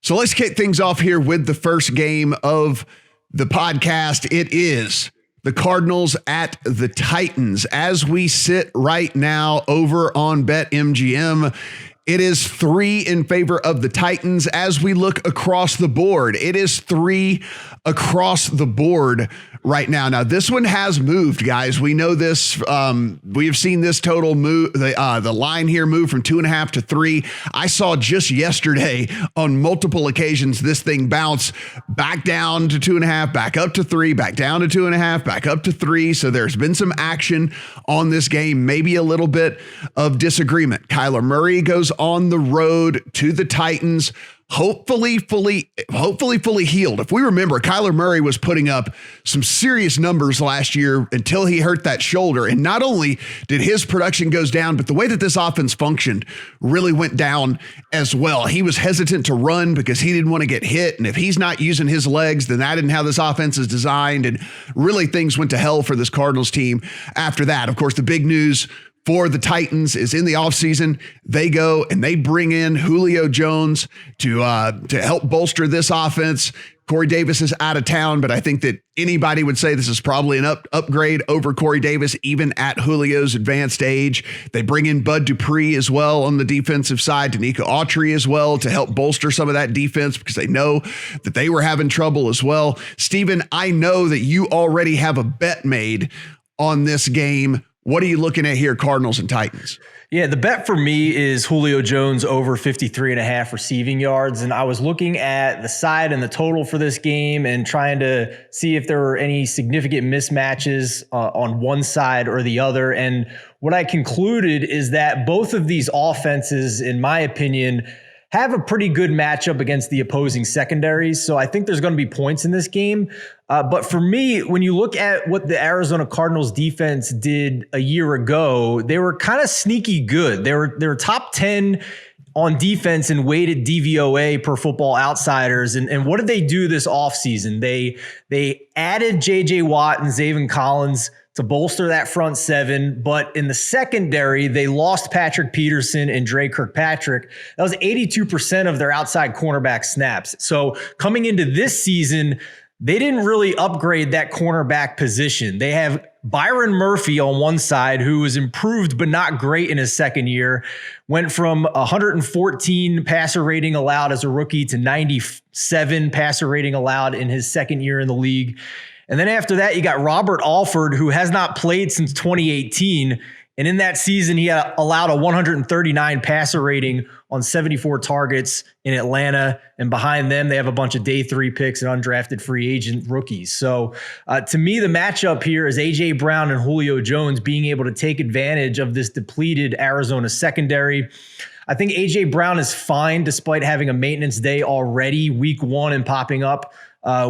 So let's kick things off here with the first game of the podcast. It is the Cardinals at the Titans. As we sit right now over on BetMGM, it is 3 in favor of the Titans. As we look across the board, it is 3 across the board right now. Now, this one has moved, guys. We know this. We have seen this total move, the line here move from 2.5 to 3. I saw just yesterday on multiple occasions this thing bounce back down to 2.5, back up to 3, back down to 2.5, back up to 3. So there's been some action on this game, maybe a little bit of disagreement. Kyler Murray goes on the road to the Titans, hopefully fully healed. If we remember, Kyler Murray was putting up some serious numbers last year until he hurt that shoulder. And not only did his production goes down, but the way that this offense functioned really went down as well. He was hesitant to run because he didn't want to get hit. And if he's not using his legs, then that isn't how this offense is designed. And really things went to hell for this Cardinals team after that. Of course, the big news for the Titans is in the offseason, they go and they bring in Julio Jones to help bolster this offense. Corey Davis is out of town, but I think that anybody would say this is probably an upgrade over Corey Davis, even at Julio's advanced age. They bring in Bud Dupree as well on the defensive side, Danico Autry as well to help bolster some of that defense because they know that they were having trouble as well. Steven, I know that you already have a bet made on this game. What are you looking at here, Cardinals and Titans? Yeah, the bet for me is Julio Jones over 53.5 receiving yards. And I was looking at the side and the total for this game and trying to see if there were any significant mismatches on one side or the other. And what I concluded is that both of these offenses, in my opinion, have a pretty good matchup against the opposing secondaries. So I think there's going to be points in this game. But for me, when you look at what the Arizona Cardinals defense did a year ago, they were kind of sneaky good. They were top 10 on defense in weighted DVOA per Football Outsiders. And what did they do this offseason? They added J.J. Watt and Zaven Collins to bolster that front seven. But in the secondary, they lost Patrick Peterson and Dre Kirkpatrick. That was 82% of their outside cornerback snaps. So coming into this season, they didn't really upgrade that cornerback position. They have Byron Murphy on one side, who was improved but not great in his second year, went from 114 passer rating allowed as a rookie to 97 passer rating allowed in his second year in the league. And then after that, you got Robert Alford, who has not played since 2018. And in that season, he had allowed a 139 passer rating on 74 targets in Atlanta. And behind them, they have a bunch of day 3 picks and undrafted free agent rookies. So to me, the matchup here is A.J. Brown and Julio Jones being able to take advantage of this depleted Arizona secondary. I think A.J. Brown is fine despite having a maintenance day already week 1 and popping up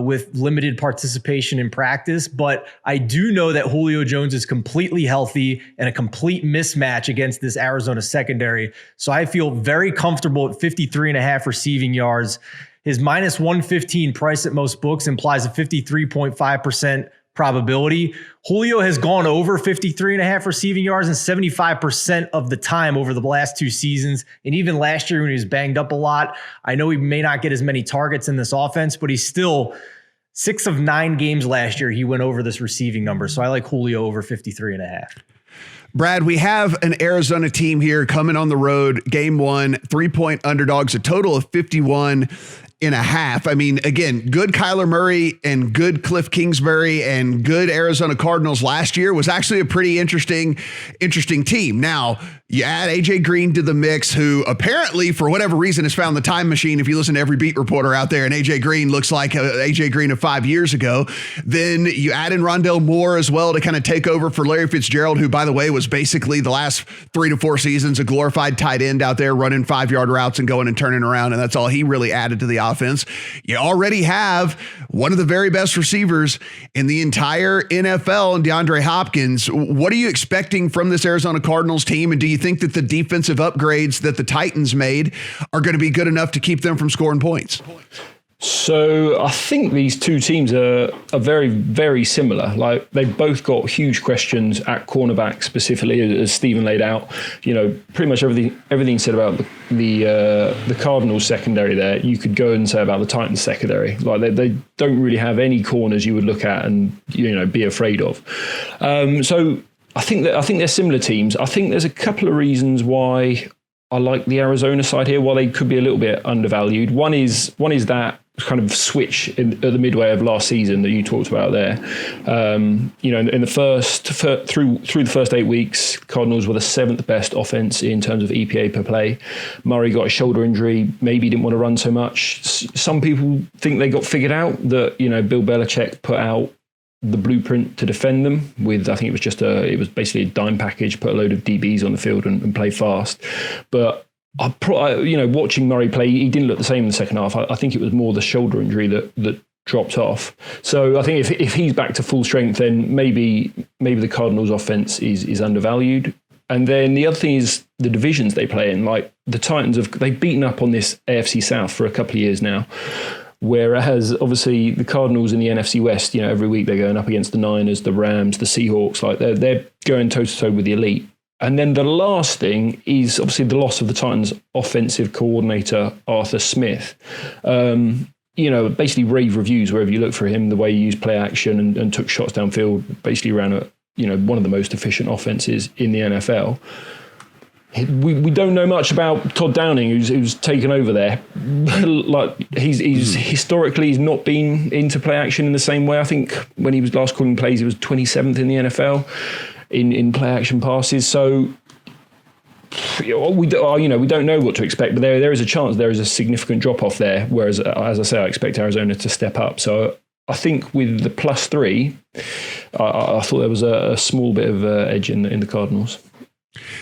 with limited participation in practice. But I do know that Julio Jones is completely healthy and a complete mismatch against this Arizona secondary. So I feel very comfortable at 53.5 receiving yards. His minus 115 price at most books implies a 53.5% probability. Julio has gone over 53.5 receiving yards and 75% of the time over the last 2 seasons. And even last year when he was banged up a lot, I know he may not get as many targets in this offense, but he's still 6 of 9 games last year. He went over this receiving number. So I like Julio over 53.5. Brad, we have an Arizona team here coming on the road. Game 1, 3-point underdogs, a total of 51.5. I mean, again, good Kyler Murray and good Cliff Kingsbury and good Arizona Cardinals last year was actually a pretty interesting team. Now, you add AJ Green to the mix, who apparently, for whatever reason, has found the time machine. If you listen to every beat reporter out there, and AJ Green looks like AJ Green of 5 years ago. Then you add in Rondale Moore as well to kind of take over for Larry Fitzgerald, who, by the way, was basically the last 3 to 4 seasons a glorified tight end out there running 5-yard routes and going and turning around. And that's all he really added to the offense. You already have one of the very best receivers in the entire NFL, and DeAndre Hopkins. What are you expecting from this Arizona Cardinals team? And do you think that the defensive upgrades that the Titans made are going to be good enough to keep them from scoring points? So I think these two teams are very, very similar. Like they've both got huge questions at cornerback specifically, as Stephen laid out. You know, pretty much everything said about the Cardinals secondary there, you could go and say about the Titans secondary. Like they don't really have any corners you would look at and, you know, be afraid of. So I think they're similar teams. I think there's a couple of reasons why I like the Arizona side here, while they could be a little bit undervalued. One is that kind of switch at the midway of last season that you talked about there. You know, in the through the first 8 weeks, Cardinals were the 7th best offense in terms of EPA per play. Murray got a shoulder injury, maybe didn't want to run so much. Some people think they got figured out, that, you know, Bill Belichick put out the blueprint to defend them with, I think it was basically a dime package, put a load of DBs on the field and play fast. But you know, watching Murray play, he didn't look the same in the second half. I think it was more the shoulder injury that dropped off. So I think if he's back to full strength, then maybe the Cardinals offense is undervalued. And then the other thing is the divisions they play in. Like the Titans they've beaten up on this AFC South for a couple of years now. Whereas obviously the Cardinals in the NFC West, you know, every week they're going up against the Niners, the Rams, the Seahawks. Like they're going toe to toe with the elite. And then the last thing is obviously the loss of the Titans' offensive coordinator, Arthur Smith. You know, basically rave reviews wherever you look for him, the way he used play action and took shots downfield, basically ran one of the most efficient offenses in the NFL. We don't know much about Todd Downing, who's taken over there. Like he's historically not been into play action in the same way. I think when he was last calling plays, he was 27th in the NFL in play action passes. So we don't know what to expect, but there is a chance there is a significant drop off there. Whereas, as I say, I expect Arizona to step up. So I think with the +3, I thought there was a small bit of edge in the Cardinals.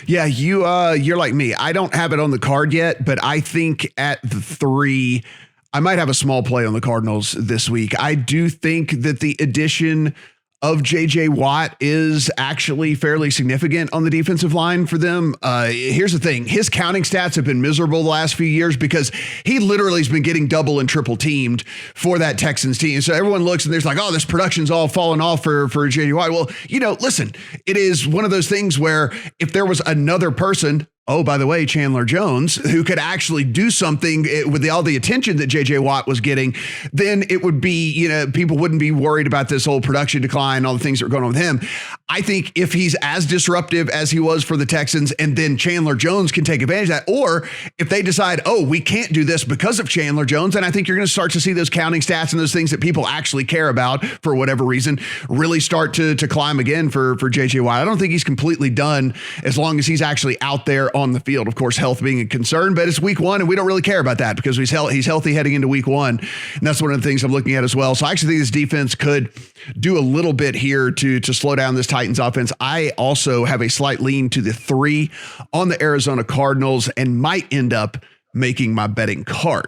Yeah, you're like me. I don't have it on the card yet, but I think at the 3, I might have a small play on the Cardinals this week. I do think that the addition of JJ Watt is actually fairly significant on the defensive line for them. Here's the thing. His counting stats have been miserable the last few years because he literally has been getting double and triple teamed for that Texans team. So everyone looks and there's like, oh, this production's all falling off for JJ Watt. Well, you know, listen, it is one of those things where if there was another person, oh, by the way, Chandler Jones, who could actually do something with all the attention that JJ Watt was getting, then it would be, you know, people wouldn't be worried about this whole production decline, all the things that are going on with him. I think if he's as disruptive as he was for the Texans, and then Chandler Jones can take advantage of that, or if they decide, oh, we can't do this because of Chandler Jones, then I think you're going to start to see those counting stats and those things that people actually care about for whatever reason really start to climb again for JJ Watt. I don't think he's completely done as long as he's actually out there on the field. Of course, health being a concern, but it's week 1 and we don't really care about that because he's healthy heading into week 1. And that's one of the things I'm looking at as well. So I actually think this defense could do a little bit here to slow down this Titans offense. I also have a slight lean to the 3 on the Arizona Cardinals and might end up making my betting card.